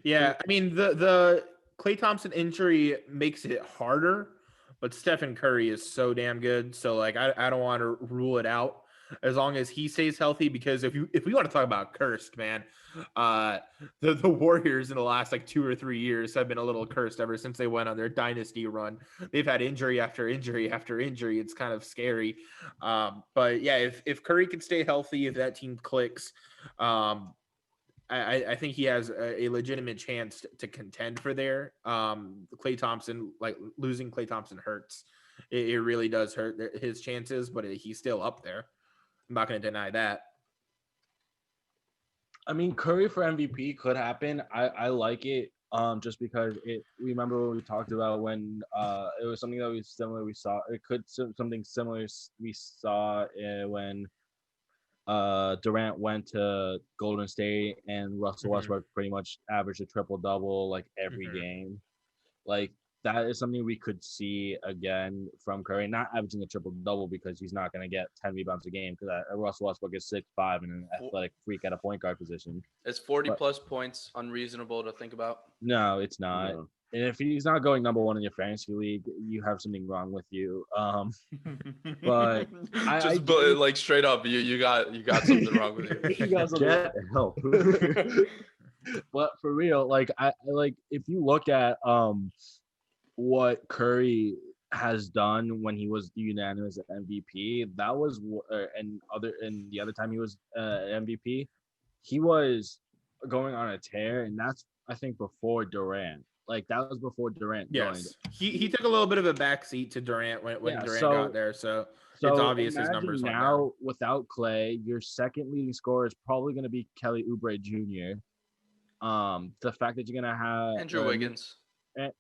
Yeah, I mean the Klay Thompson injury makes it harder, but Stephen Curry is so damn good. So like I don't want to rule it out as long as he stays healthy. Because if we want to talk about cursed, man, uh, the Warriors in the last like 2 or 3 years have been a little cursed ever since they went on their dynasty run. They've had injury after injury after injury. It's kind of scary. But yeah, if Curry can stay healthy, if that team clicks, um, I think he has a legitimate chance to contend for there. Klay Thompson, like losing Klay Thompson hurts. It really does hurt his chances, but he's still up there. I'm not going to deny that. I mean, Curry for MVP could happen. I like it. Just because it. Remember what we talked about when it was something that was similar. We saw it could something similar we saw when Durant went to Golden State and Russell Westbrook pretty much averaged a triple double like every game. Like that is something we could see again from Curry, not averaging a triple double because he's not going to get 10 rebounds a game because Russell Westbrook is 6'5" and an athletic freak at a point guard position. Is 40 plus points unreasonable to think about? No, it's not. No. And if he's not going number one in your fantasy league, you have something wrong with you. But like straight up, you got something wrong with you. You got something help. But for real, like I like if you look at what Curry has done when he was the unanimous MVP, that was and the other time he was MVP, he was going on a tear, and that's I think before Durant. Like that was before Durant joined. He took a little bit of a backseat to Durant when Durant got there, so it's obvious his numbers went down. Now without Klay, your second leading scorer is probably going to be Kelly Oubre Jr. The fact that you're going to have Andrew Wiggins,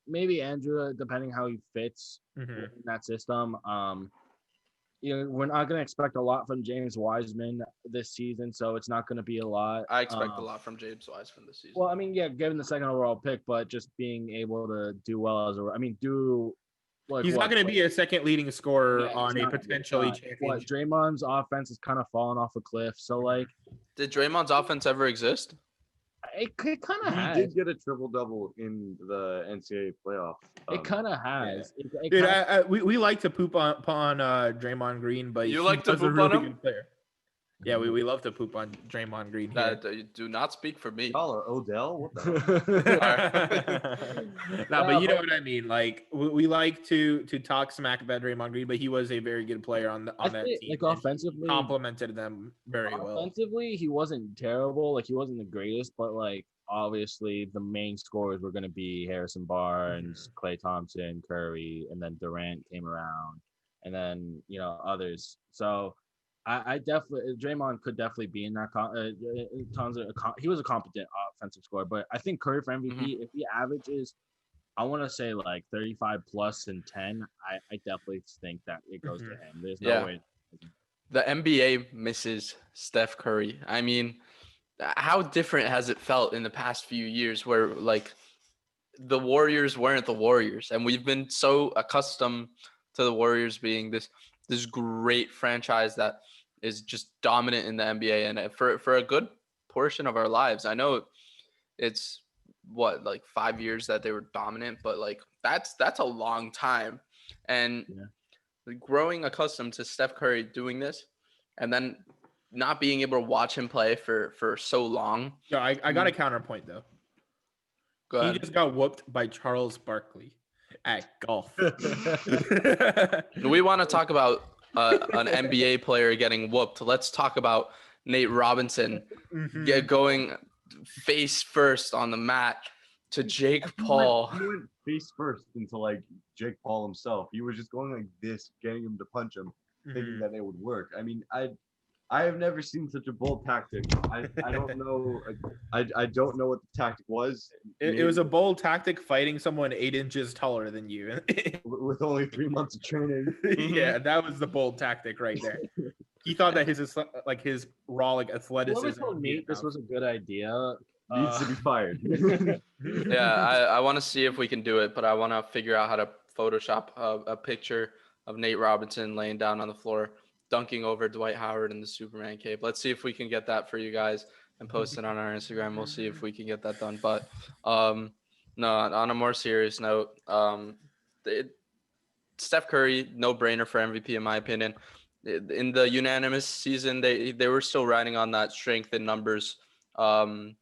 maybe Andrew, depending how he fits in that system. We're not going to expect a lot from James Wiseman this season, so it's not going to be a lot. I expect a lot from James Wiseman this season. Well, I mean, yeah, given the second overall pick, but just being able to do well he's not going to be a second leading scorer on a potentially championship. Draymond's offense is kind of fallen off a cliff. So, like, did Draymond's offense ever exist? It kind of has. He did get a triple-double in the NCAA playoffs. It kind of has. Yeah. Dude, we like to poop on Draymond Green, but you like to poop on him? Good player. Yeah, we love to poop on Draymond Green here. Do not speak for me. Y'all are Odell? What the hell? No, but you know what I mean. Like, we like to talk smack about Draymond Green, but he was a very good player on that team. Like, offensively, complimented them very well. Offensively, he wasn't terrible. Like, he wasn't the greatest, but, like, obviously the main scorers were going to be Harrison Barnes, Klay Thompson, Curry, and then Durant came around, and then, others. So, I definitely Draymond could definitely be in that. He was a competent offensive scorer, but I think Curry for MVP, if he averages, I want to say like 35 plus and 10, I definitely think that it goes to him. There's no way. The NBA misses Steph Curry. I mean, how different has it felt in the past few years where like the Warriors weren't the Warriors, and we've been so accustomed to the Warriors being this great franchise that is just dominant in the NBA, and for a good portion of our lives. I know it's like 5 years that they were dominant, but like that's a long time. And growing accustomed to Steph Curry doing this, and then not being able to watch him play for so long. Yeah, I got a counterpoint though. Go ahead. He just got whooped by Charles Barkley at golf. We want to talk about an NBA player getting whooped. Let's talk about Nate Robinson going face first on the mat to Jake Paul. He went face first into like Jake Paul himself. He was just going like this, getting him to punch him, thinking that it would work. I mean, I have never seen such a bold tactic. I don't know. I don't know what the tactic was. It was a bold tactic fighting someone 8 inches taller than you. With only 3 months of training. Yeah, that was the bold tactic right there. He thought that his raw athleticism. Whoever told Nate this was a good idea needs to be fired. Yeah, I want to see if we can do it, but I want to figure out how to Photoshop a picture of Nate Robinson laying down on the floor, dunking over Dwight Howard in the Superman cape. Let's see if we can get that for you guys. and post it on our Instagram. We'll see if we can get that done. But no, on a more serious note, Steph Curry, no brainer for MVP in my opinion. In the unanimous season, they were still riding on that strength in numbers. And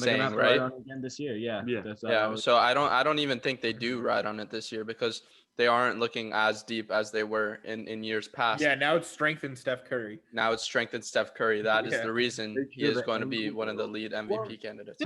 they're gonna have Saying, to ride right? on it again this year. Yeah. Yeah. Yeah. So I don't even think they do ride on it this year because they aren't looking as deep as they were in years past. Yeah, now it's strengthened Steph Curry. Now it's strengthened Steph Curry. That is Yeah. the reason Make he sure is the going to be angles one of the are lead on MVP candidates.